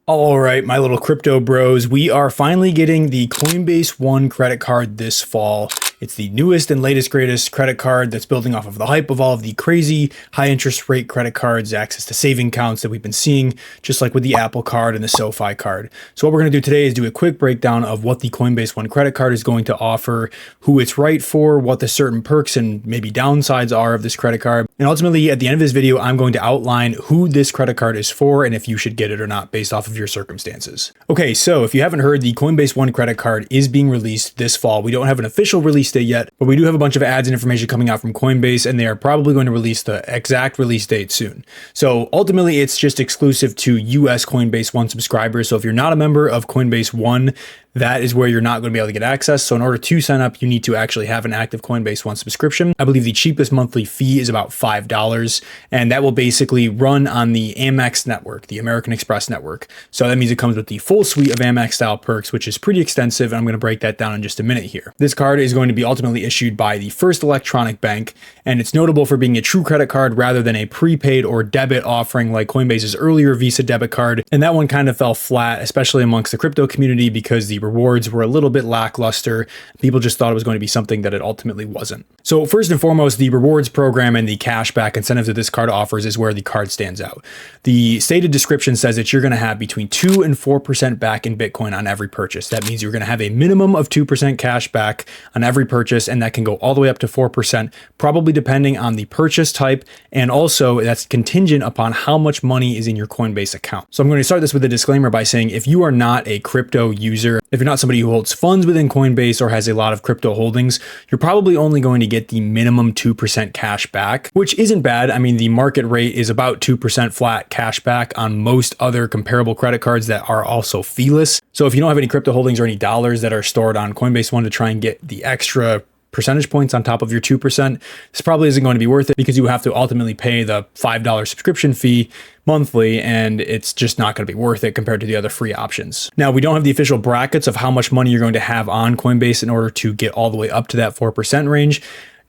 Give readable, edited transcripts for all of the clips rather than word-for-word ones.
All right, my little crypto bros, we are finally getting the Coinbase One credit card this fall. It's the newest and latest, greatest credit card that's building off of the hype of all of the crazy high interest rate credit cards, access to saving accounts that we've been seeing, just like with the Apple Card and the SoFi card. So what we're going to do today is do a quick breakdown of what the Coinbase One credit card is going to offer, who it's right for, what the certain perks and maybe downsides are of this credit card. And ultimately, at the end of this video, I'm going to outline who this credit card is for and if you should get it or not based off of your circumstances. Okay, so if you haven't heard, the Coinbase One credit card is being released this fall. We don't have an official release date yet, but we do have a bunch of ads and information coming out from Coinbase, and they are probably going to release the exact release date soon. So ultimately, it's just exclusive to US Coinbase One subscribers. So if you're not a member of Coinbase One, that is where you're not going to be able to get access. So in order to sign up, you need to actually have an active Coinbase One subscription. I believe the cheapest monthly fee is about $5, and that will basically run on the Amex network, the American Express network. So that means it comes with the full suite of Amex style perks, which is pretty extensive. And I'm going to break that down in just a minute here. This card is going to be ultimately issued by the First Electronic Bank, and it's notable for being a true credit card rather than a prepaid or debit offering like Coinbase's earlier Visa debit card. And that one kind of fell flat, especially amongst the crypto community, because the rewards were a little bit lackluster. People just thought it was going to be something that it ultimately wasn't. So first and foremost, the rewards program and the cashback incentives that this card offers is where the card stands out. The stated description says that you're going to have between 2 and 4% back in Bitcoin on every purchase. That means you're going to have a minimum of 2% cash back on every purchase, and that can go all the way up to 4%, probably depending on the purchase type. And also that's contingent upon how much money is in your Coinbase account. So I'm going to start this with a disclaimer by saying, if you are not a crypto user, if you're not somebody who holds funds within Coinbase or has a lot of crypto holdings, you're probably only going to get the minimum 2% cash back, which isn't bad. I mean, the market rate is about 2% flat cash back on most other comparable credit cards that are also feeless. So if you don't have any crypto holdings or any dollars that are stored on Coinbase One to try and get the extra percentage points on top of your 2%, this probably isn't going to be worth it because you have to ultimately pay the $5 subscription fee monthly, and it's just not going to be worth it compared to the other free options. Now, we don't have the official brackets of how much money you're going to have on Coinbase in order to get all the way up to that 4% range.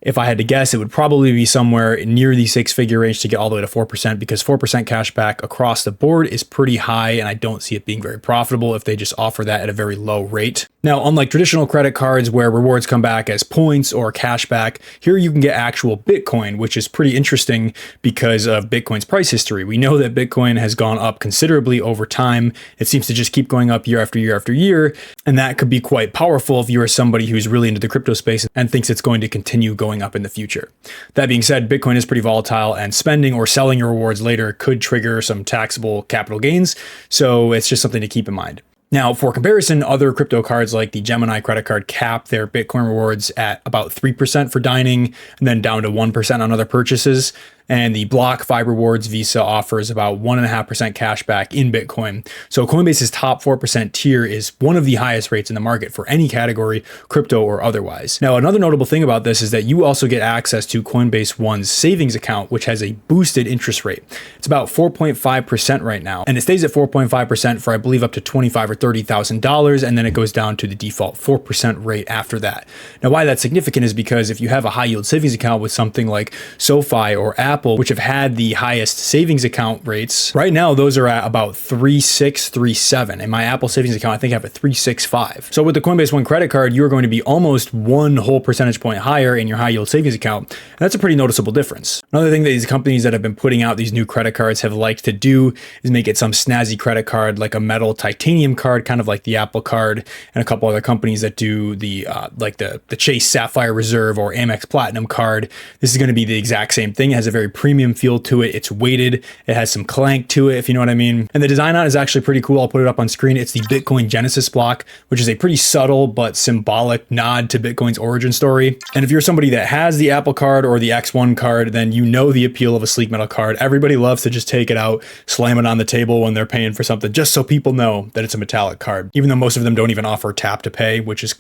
If I had to guess, it would probably be somewhere near the 6-figure range to get all the way to 4%, because 4% cash back across the board is pretty high, and I don't see it being very profitable if they just offer that at a very low rate. Now, unlike traditional credit cards where rewards come back as points or cash back, here you can get actual Bitcoin, which is pretty interesting because of Bitcoin's price history. We know that Bitcoin has gone up considerably over time. It seems to just keep going up year after year after year, and that could be quite powerful if you are somebody who's really into the crypto space and thinks it's going to continue going up in the future. That being said, Bitcoin is pretty volatile, and spending or selling your rewards later could trigger some taxable capital gains. So it's just something to keep in mind. Now, for comparison, other crypto cards like the Gemini credit card cap their Bitcoin rewards at about 3% for dining and then down to 1% on other purchases. And the BlockFi Rewards Visa offers about 1.5% cash back in Bitcoin. So Coinbase's top 4% tier is one of the highest rates in the market for any category, crypto or otherwise. Now, another notable thing about this is that you also get access to Coinbase One's savings account, which has a boosted interest rate. It's about 4.5% right now, and it stays at 4.5% for, I believe, up to $25,000 or $30,000, and then it goes down to the default 4% rate after that. Now, why that's significant is because if you have a high yield savings account with something like SoFi or Apple, which have had the highest savings account rates, right now those are at about 3.6, 3.7. In my Apple savings account, I think I have a 3.65. So with the Coinbase One credit card, you're going to be almost 1 whole percentage point higher in your high yield savings account. And that's a pretty noticeable difference. Another thing that these companies that have been putting out these new credit cards have liked to do is make it some snazzy credit card, like a metal titanium card, kind of like the Apple card, and a couple other companies that do the like the Chase Sapphire Reserve or Amex Platinum card. This is going to be the exact same thing. It has a very premium feel to it. It's weighted. It has some clank to it, if you know what I mean. And the design on it is actually pretty cool. I'll put it up on screen. It's the Bitcoin Genesis block, which is a pretty subtle but symbolic nod to Bitcoin's origin story. And if you're somebody that has the Apple card or the X1 card, then you know the appeal of a sleek metal card. Everybody loves to just take it out, slam it on the table when they're paying for something, just so people know that it's a metallic card, even though most of them don't even offer tap to pay, which is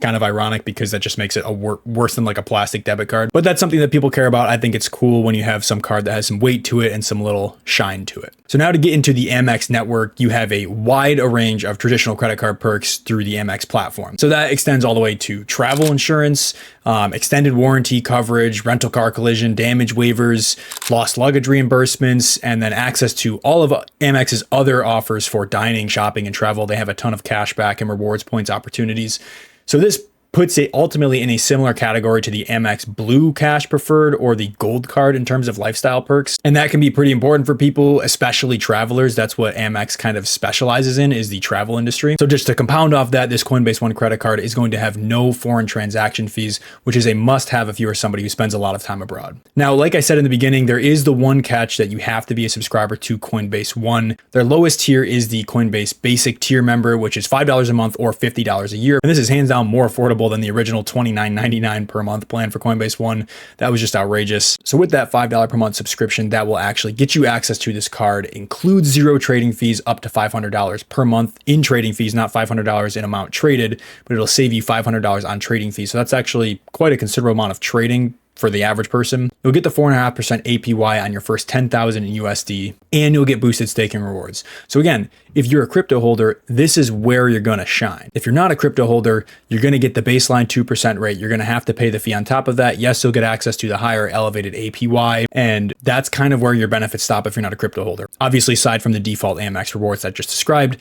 kind of ironic because that just makes it worse than like a plastic debit card. But that's something that people care about. I think it's cool when you have some card that has some weight to it and some little shine to it. So now to get into the Amex network, you have a wide range of traditional credit card perks through the Amex platform. So that extends all the way to travel insurance, extended warranty coverage, rental car collision, damage waivers, lost luggage reimbursements, and then access to all of Amex's other offers for dining, shopping, and travel. They have a ton of cashback and rewards points opportunities. So this puts it ultimately in a similar category to the Amex Blue Cash Preferred or the Gold Card in terms of lifestyle perks. And that can be pretty important for people, especially travelers. That's what Amex kind of specializes in, is the travel industry. So just to compound off that, this Coinbase One credit card is going to have no foreign transaction fees, which is a must-have if you are somebody who spends a lot of time abroad. Now, like I said in the beginning, there is the one catch that you have to be a subscriber to Coinbase One. Their lowest tier is the Coinbase Basic tier member, which is $5 a month or $50 a year. And this is hands down more affordable than the original $29.99 per month plan for Coinbase One. That was just outrageous. So with that $5 per month subscription, that will actually get you access to this card. Includes zero trading fees up to $500 per month in trading fees, not $500 in amount traded, but it'll save you $500 on trading fees. So that's actually quite a considerable amount of trading for the average person. You'll get the 4.5% APY on your first 10,000 in USD, and you'll get boosted staking rewards. So again, if you're a crypto holder, this is where you're gonna shine. If you're not a crypto holder, you're gonna get the baseline 2% rate. You're gonna have to pay the fee on top of that. Yes, you'll get access to the higher elevated APY, and that's kind of where your benefits stop if you're not a crypto holder. Obviously, aside from the default Amex rewards I just described,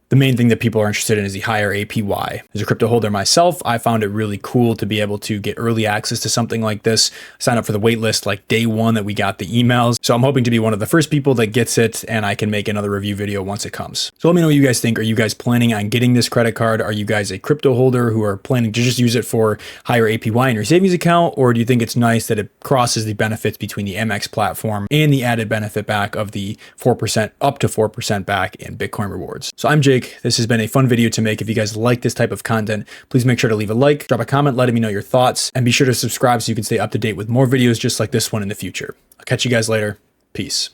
the main thing that people are interested in is the higher APY. As a crypto holder myself, I found it really cool to be able to get early access to something like this. Sign up for the wait list like day one that we got the emails. So I'm hoping to be one of the first people that gets it, and I can make another review video once it comes. So let me know what you guys think. Are you guys planning on getting this credit card? Are you guys a crypto holder who are planning to just use it for higher APY in your savings account? Or do you think it's nice that it crosses the benefits between the Amex platform and the added benefit back of the 4% up to 4% back in Bitcoin rewards? So I'm Jake. This has been a fun video to make. If you guys like this type of content, please make sure to leave a like, drop a comment, letting me know your thoughts, and be sure to subscribe so you can stay up to date with more videos just like this one in the future. I'll catch you guys later. Peace.